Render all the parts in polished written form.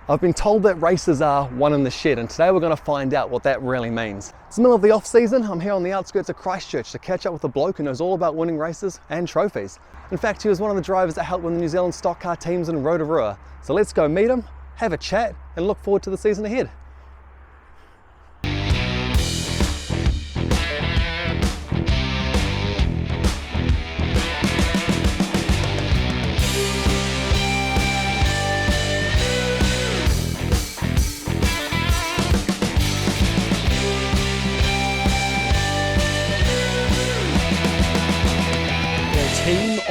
I've been told that races are one in the shed, and today we're going to find out what that really means. It's the middle of the off season. I'm here on the outskirts of Christchurch to catch up with a bloke who knows all about winning races and trophies. In fact, he was one of the drivers that helped win the New Zealand Stockcar Teams in Rotorua. So let's go meet him, have a chat, and look forward to the season ahead.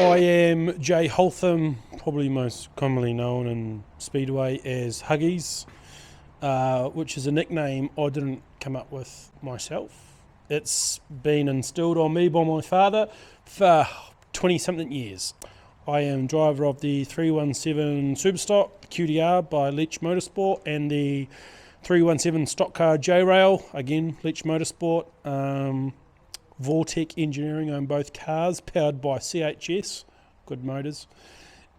I am Jay Holtham, probably most commonly known in Speedway as Huggies, which is a nickname I didn't come up with myself. It's been instilled on me by my father for 20-something years. I am driver of the 317 Superstock QDR by Leach Motorsport and the 317 Stockcar J-Rail, again Leach Motorsport. Vortec Engineering on both cars, powered by CHS, good motors,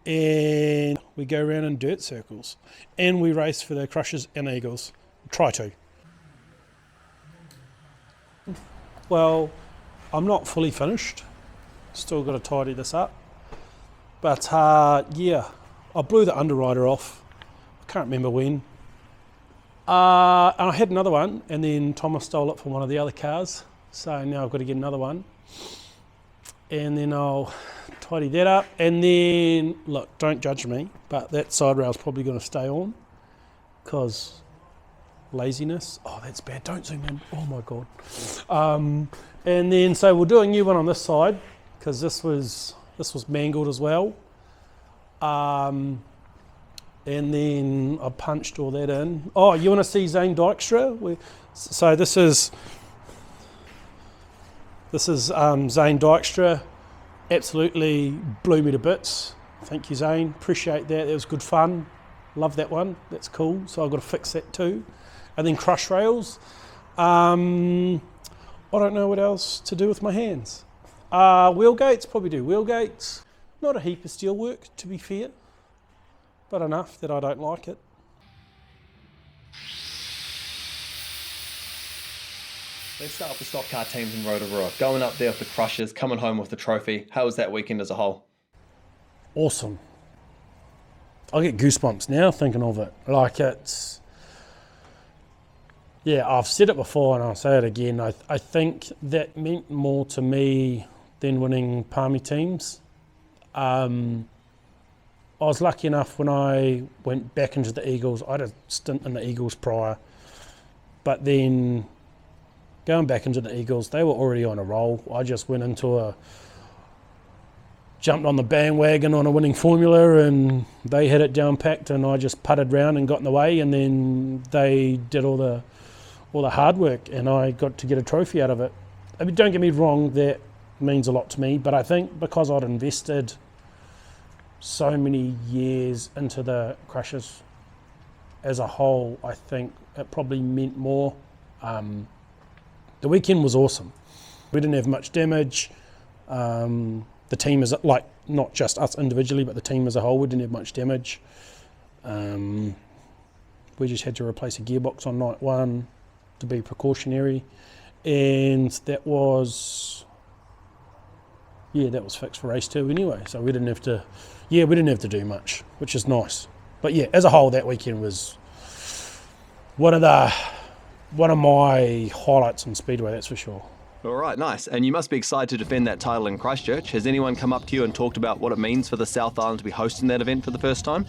and we go around in dirt circles, and we race for the Crushers and Eagles. Try to. Well, I'm not fully finished, still got to tidy this up, but yeah, I blew the underwriter off, I can't remember when, and I had another one, and then Thomas stole it from one of the other cars. So now I've got to get another one, and then I'll tidy that up, and then, look, don't judge me, but that side rail's probably going to stay on, because laziness. Oh, that's bad, don't zoom in, oh my God. And then, so we'll do a new one on this side, because this was mangled as well. And then I punched all that in. Oh, you want to see Zane Dykstra? So this is Zane Dykstra, absolutely blew me to bits. Thank you, Zane, appreciate that, that was good fun. Love that one, that's cool, so I've got to fix that too. And then crush rails. I don't know what else to do with my hands. Wheel gates, probably do wheel gates. Not a heap of steel work, to be fair, but enough that I don't like it. Let's start with the Stockcar Teams in Rotorua. Going up there with the Crushers, coming home with the trophy. How was that weekend as a whole? Awesome. I get goosebumps now thinking of it. Like it's, yeah, I've said it before and I'll say it again. I think that meant more to me than winning Palmy Teams. I was lucky enough when I went back into the Eagles. I had a stint in the Eagles prior, but then going back into the Eagles, they were already on a roll. I just jumped on the bandwagon on a winning formula, and they had it down packed, and I just putted round and got in the way, and then they did all the hard work, and I got to get a trophy out of it. I mean, don't get me wrong, that means a lot to me, but I think because I'd invested so many years into the Crushers as a whole, I think it probably meant more. The weekend was awesome. We didn't have much damage. The team is, like, not just us individually, but the team as a whole, we didn't have much damage. We just had to replace a gearbox on night one to be precautionary, and that was fixed for race two anyway. So we didn't have to do much, which is nice. But yeah, as a whole, that weekend was one of my highlights on Speedway, that's for sure. All right, nice. And you must be excited to defend that title in Christchurch. Has anyone come up to you and talked about what it means for the South Island to be hosting that event for the first time?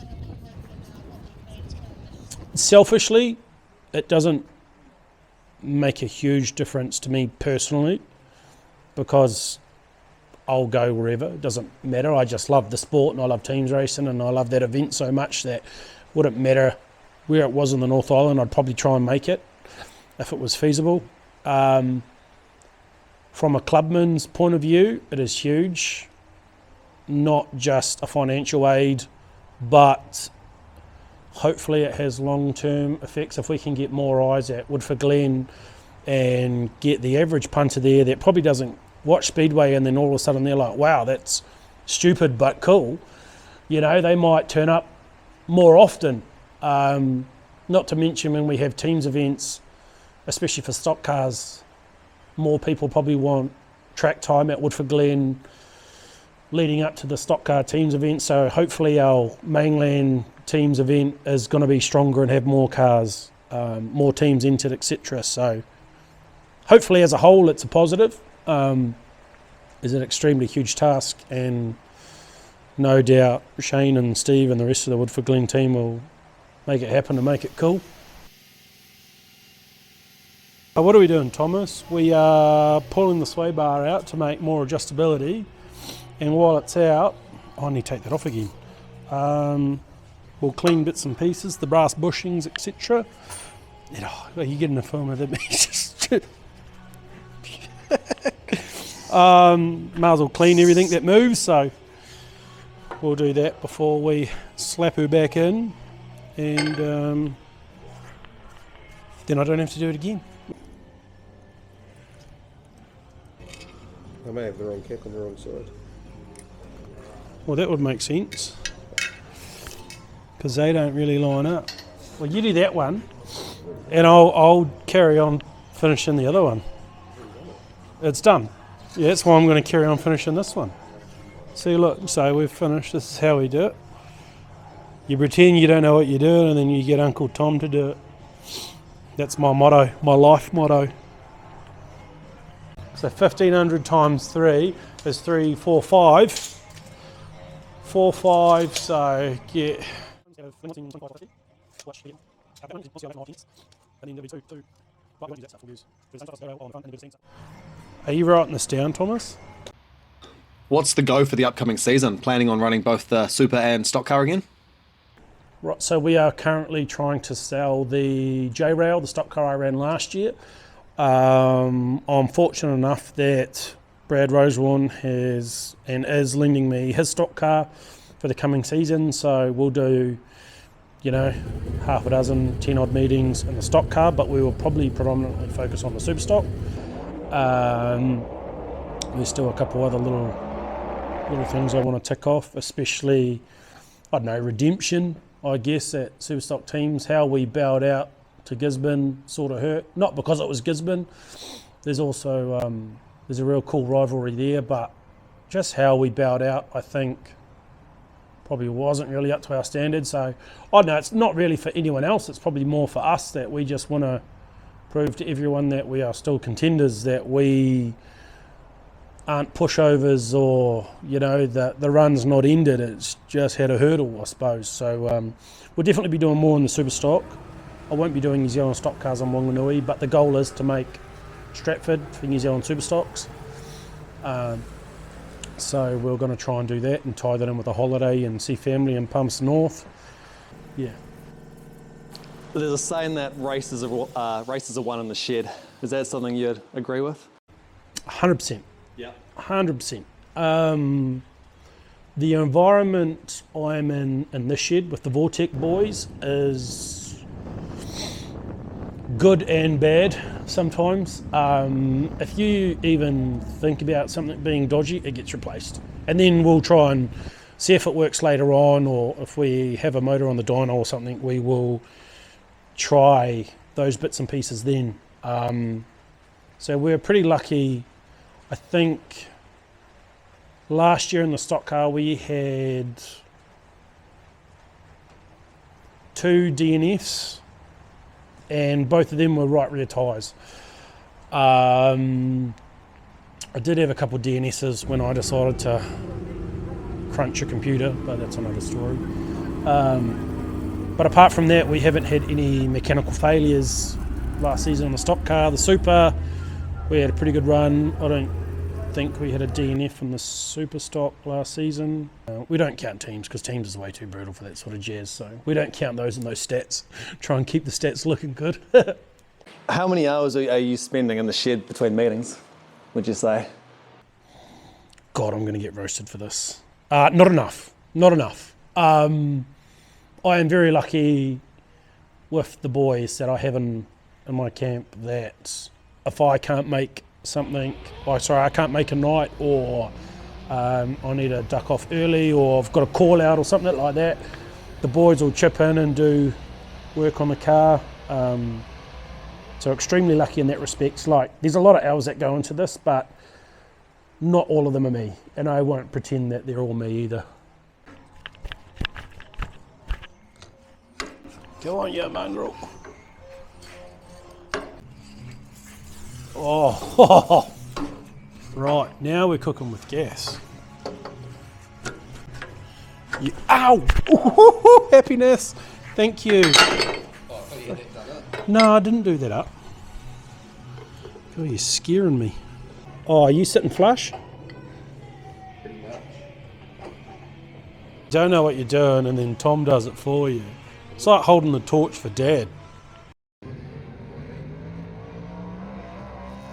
Selfishly, it doesn't make a huge difference to me personally, because I'll go wherever, it doesn't matter. I just love the sport and I love teams racing and I love that event so much that wouldn't matter where it was in the North Island. I'd probably try and make it if it was feasible. From a clubman's point of view, it is huge, not just a financial aid, but hopefully it has long-term effects if we can get more eyes at Woodford Glen and get the average punter there that probably doesn't watch Speedway, and then all of a sudden they're like, wow, that's stupid but cool. You know, they might turn up more often Not to mention when we have teams events, especially for stock cars, more people probably want track time at Woodford Glen leading up to the Stockcar Teams event. So hopefully our mainland teams event is going to be stronger and have more cars, more teams entered, etc. So hopefully as a whole it's a positive. It's an extremely huge task, and no doubt Shane and Steve and the rest of the Woodford Glen team will make it happen and make it cool. What are we doing, Thomas? We are pulling the sway bar out to make more adjustability, and while it's out, I need to take that off again. We'll clean bits and pieces, the brass bushings, etc. You're getting a film of it. Might as well clean everything that moves, so we'll do that before we slap her back in, and then I don't have to do it again. I may have the wrong cap on the wrong side. Well, that would make sense, because they don't really line up. Well, you do that one, and I'll carry on finishing the other one. It's done. Yeah, that's why I'm going to carry on finishing this one. See, look, so we've finished. This is how we do it. You pretend you don't know what you're doing, and then you get Uncle Tom to do it. That's my motto, my life motto. So 1,500 times 3 is 3, 4, 5. 4, 5, so get... Are you writing this down, Thomas? What's the go for the upcoming season? Planning on running both the Super and Stock Car again? Right, so we are currently trying to sell the J-Rail, the stock car I ran last year. I'm fortunate enough that Brad Rosewarne has and is lending me his stock car for the coming season, so we'll do, half a dozen, 10 odd meetings in the stock car, but we will probably predominantly focus on the Superstock. There's still a couple other little things I want to tick off, especially, redemption, I guess, at Superstock Teams. How we bowed out to Gisborne sort of hurt, not because it was Gisborne. There's also there's a real cool rivalry there, but just how we bowed out, I think, probably wasn't really up to our standards. So it's not really for anyone else, it's probably more for us, that we just want to prove to everyone that we are still contenders, that we aren't pushovers, or the run's not ended, it's just had a hurdle, I suppose. So we'll definitely be doing more in the Superstock. I won't be doing New Zealand stock cars on Wanganui, but the goal is to make Stratford for New Zealand Superstocks. So we're going to try and do that and tie that in with a holiday and see family in Pumps North. Yeah. There's a saying that races are won in the shed. Is that something you'd agree with? 100%. Yeah. 100%. The environment I'm in the shed with the Vortec boys is good and bad sometimes. If you even think about something being dodgy, it gets replaced. And then we'll try and see if it works later on, or if we have a motor on the dyno or something, we will try those bits and pieces then. So we're pretty lucky. I think last year in the stock car we had 2 DNFs, and both of them were right rear tyres. I did have a couple of DNSs when I decided to crunch a computer, but that's another story. But apart from that, we haven't had any mechanical failures last season on the stock car. The Super, we had a pretty good run. I don't think we had a DNF from the Superstock last season. We don't count teams, because teams is way too brutal for that sort of jazz, so we don't count those in those stats. Try and keep the stats looking good. How many hours are you spending in the shed between meetings, would you say? God, I'm going to get roasted for this. Not enough. I am very lucky with the boys that I have in my camp, that if I can't make something, I can't make a night, or I need to duck off early, or I've got a call out or something like that, the boys will chip in and do work on the car. So extremely lucky in that respect. Like, there's a lot of hours that go into this, but not all of them are me, and I won't pretend that they're all me either. Go on, you mongrel. Oh, right, now we're cooking with gas. Ow! Ooh, happiness! Thank you. No, I didn't do that up. Oh, you're scaring me. Oh, are you sitting flush? Don't know what you're doing, and then Tom does it for you. It's like holding the torch for Dad.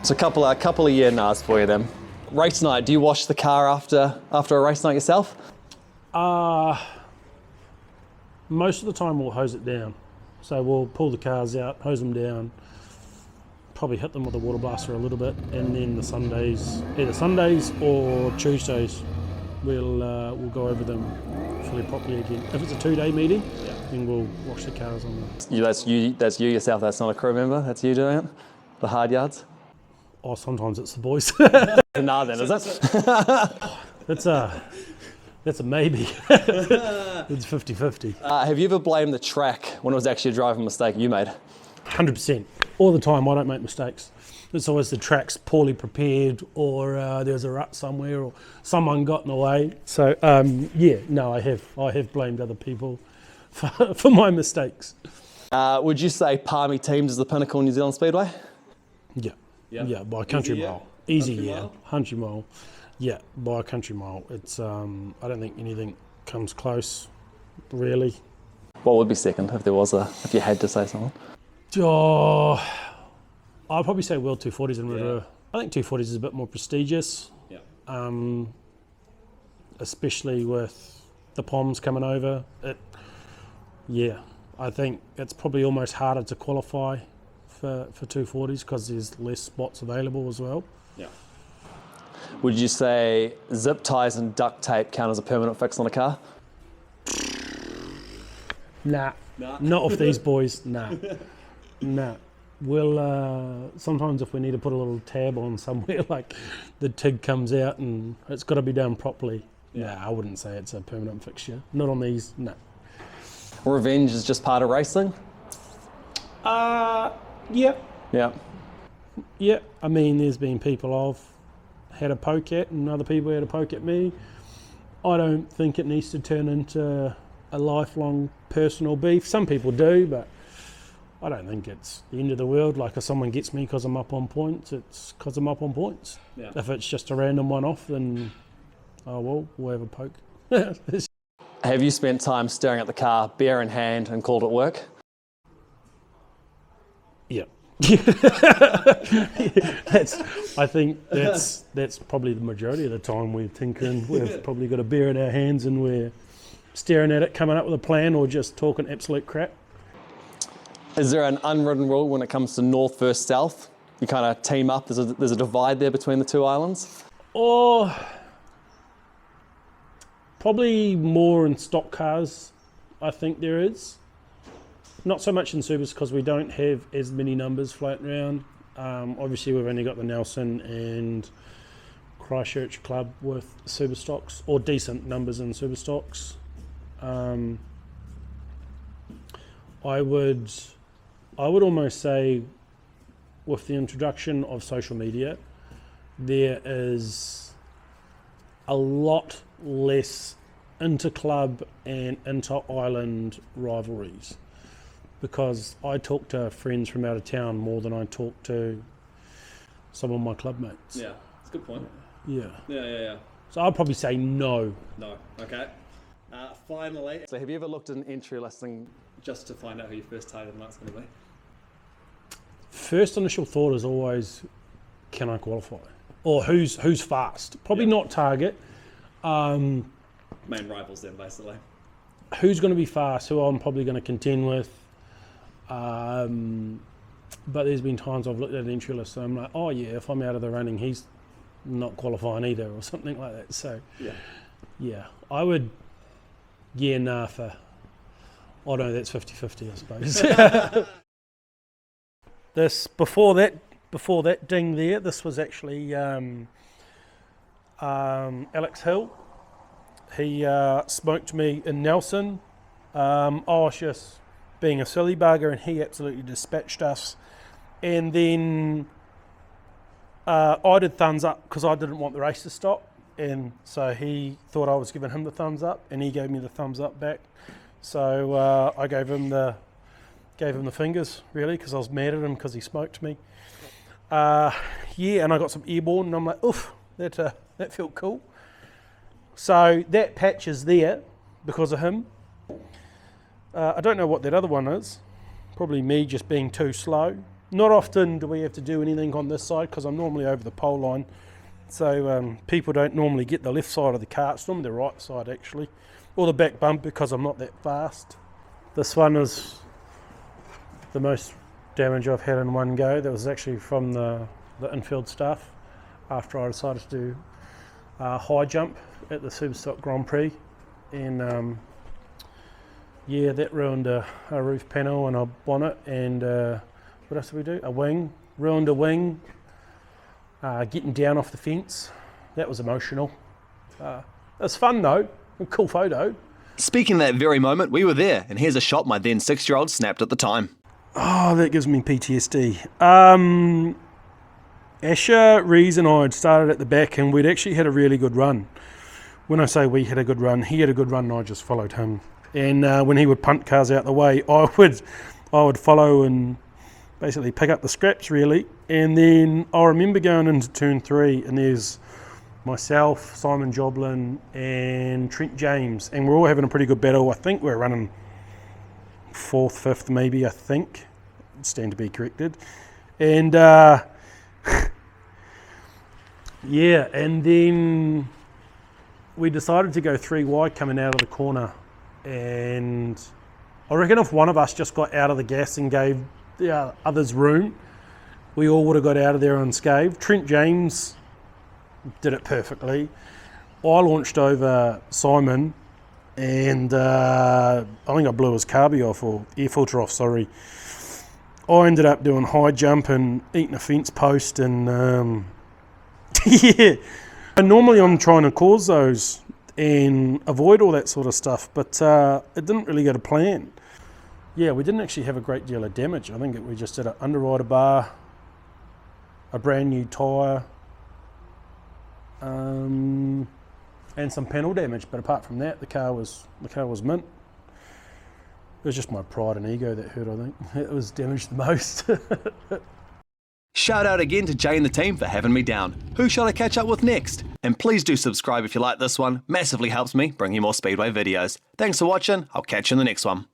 It's a couple of year nars for you then. Race night, do you wash the car after a race night yourself? Most of the time we'll hose it down. So we'll pull the cars out, hose them down, probably hit them with a water blaster a little bit, and then the Sundays, either Sundays or Tuesdays, we'll go over them fully properly again. If it's a 2-day meeting, then we'll wash the cars on them. That's you yourself, that's not a crew member, that's you doing it? The hard yards? Oh, sometimes it's the boys. Nah then, is it? That's a maybe. It's 50-50. Have you ever blamed the track when it was actually a driving mistake you made? 100%. All the time, I don't make mistakes. It's always the track's poorly prepared, or there's a rut somewhere, or someone got in the way. So I have blamed other people for my mistakes. Would you say Palmy Teams is the pinnacle in New Zealand Speedway? Yeah, by a country mile. Easy, yeah. 100 mile. Yeah, by a country mile. It's I don't think anything comes close, really. What would be second if you had to say someone? Oh, I'd probably say World 240s in Rotorua. I think 240s is a bit more prestigious. Yeah. Especially with the POMs coming over. I think it's probably almost harder to qualify for 240s because there's less spots available as well. Yeah. Would you say zip ties and duct tape count as a permanent fix on a car? Nah. Not with these boys, nah. We'll, sometimes if we need to put a little tab on somewhere, like the TIG comes out and it's got to be done properly. Yeah. Nah, I wouldn't say it's a permanent fixture. Not on these, no. Revenge is just part of racing? Yeah. Yeah. Yeah, I mean, there's been people I've had a poke at and other people had a poke at me. I don't think it needs to turn into a lifelong personal beef. Some people do, but I don't think it's the end of the world. Like, if someone gets me because I'm up on points, it's because I'm up on points. Yeah. If it's just a random one-off, then, oh well, we'll have a poke. Have you spent time staring at the car, beer in hand, and called it work? Yeah. I think that's probably the majority of the time we're tinkering. We've probably got a beer in our hands and we're staring at it, coming up with a plan, or just talking absolute crap. Is there an unwritten rule when it comes to north versus south? You kind of team up, there's a divide there between the two islands? Or probably more in stock cars, I think there is. Not so much in supers because we don't have as many numbers floating around. Obviously, we've only got the Nelson and Christchurch Club with Superstocks, or decent numbers in Superstocks. I would almost say, with the introduction of social media, there is a lot less inter-club and inter-island rivalries, because I talk to friends from out of town more than I talk to some of my club mates. Yeah, that's a good point. Yeah. So I'd probably say no. No, okay. Finally, so have you ever looked at an entry listing just to find out who your first target of the night's going to be? First initial thought is always, can I qualify? Or who's fast? Probably not target. Main rivals then, basically. Who's going to be fast, who I'm probably going to contend with. But there's been times I've looked at an entry list and I'm like, oh yeah, if I'm out of the running, he's not qualifying either, or something like that. So yeah, I would, for Oh no, that's 50-50, I suppose. Before that ding there, this was actually Alex Hill. He smoked me in Nelson. I was just being a silly bugger, and he absolutely dispatched us. And then I did thumbs up because I didn't want the race to stop, and so he thought I was giving him the thumbs up, and he gave me the thumbs up back. So I gave him the fingers, really, because I was mad at him because he smoked me. Yeah, and I got some airborne, and I'm like, oof, that felt cool. So that patch is there because of him. I don't know what that other one is. Probably me just being too slow. Not often do we have to do anything on this side because I'm normally over the pole line. So people don't normally get the left side of the car. It's normally the right side, actually. Or the back bump because I'm not that fast. This one is the most damage I've had in one go. That was actually from the infield stuff after I decided to do high jump at the Superstock Grand Prix. And yeah, that ruined a roof panel and a bonnet, and what else did we do? A wing. Ruined a wing. Getting down off the fence. That was emotional. It was fun though. A cool photo. Speaking of that very moment, we were there, and here's a shot my then 6-year-old snapped at the time. Oh, that gives me PTSD. Asher, Rees and I had started at the back, and we'd actually had a really good run. When I say we had a good run, he had a good run and I just followed him. And when he would punt cars out the way, I would follow and basically pick up the scraps, really. And then I remember going into turn 3, and there's myself, Simon Joblin and Trent James, and we're all having a pretty good battle. I think we're running 4th, 5th maybe, I think. Stand to be corrected. And yeah, and then we decided to go 3 wide coming out of the corner, and I reckon if one of us just got out of the gas and gave the others room, we all would have got out of there unscathed. Trent James did it perfectly. I launched over Simon, and I think I blew his carby off, or air filter off, sorry. I ended up doing high jump and eating a fence post, and yeah. And normally I'm trying to cause those and avoid all that sort of stuff, but it didn't really go to plan. Yeah, we didn't actually have a great deal of damage. I think we just did an underrider bar, a brand new tyre, and some panel damage. But apart from that, the car was mint. It was just my pride and ego that hurt, I think. It was damaged the most. Shout out again to Jay and the team for having me down. Who shall I catch up with next? And please do subscribe if you like this one. Massively helps me bring you more Speedway videos. Thanks for watching. I'll catch you in the next one.